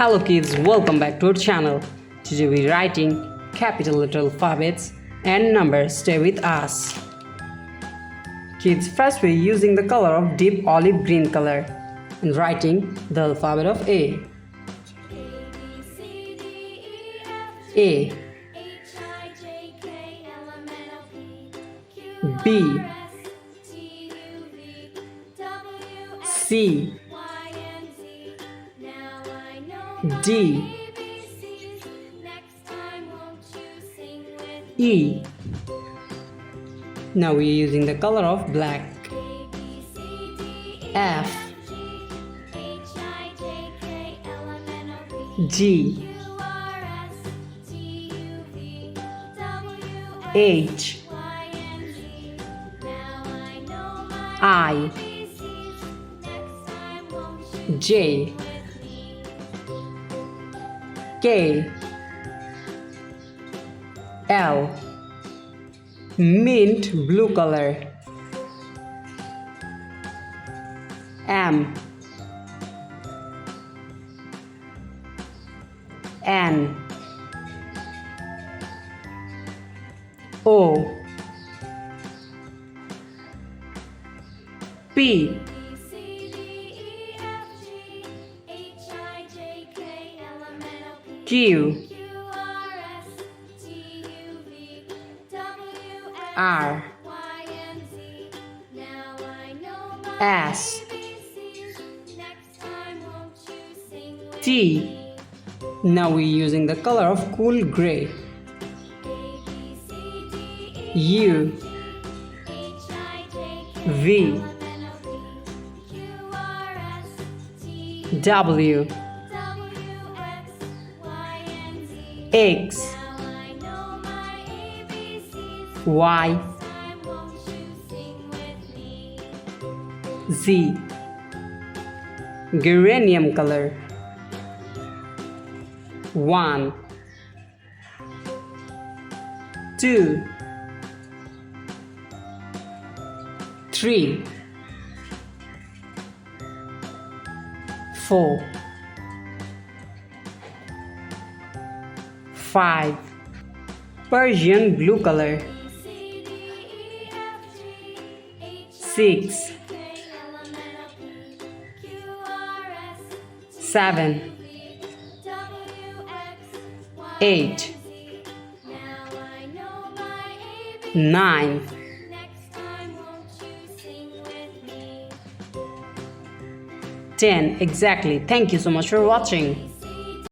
Hello kids, welcome back to our channel. Today we're writing capital letter alphabets and numbers. Stay with us. Kids, first we're using the color of deep olive green color and writing the alphabet of A. A. B. C. D. E. Now we're using the color of black. F. G. H. I. J. K. L. Mint blue color. M. N. O. P. Q. R. S. T. Now we're using the color of cool gray. U. V. W. X. Y. Z. Geranium color. 1 2 3 4 5 Persian blue color. 6 7 8 9 10. Exactly. Thank you so much for watching.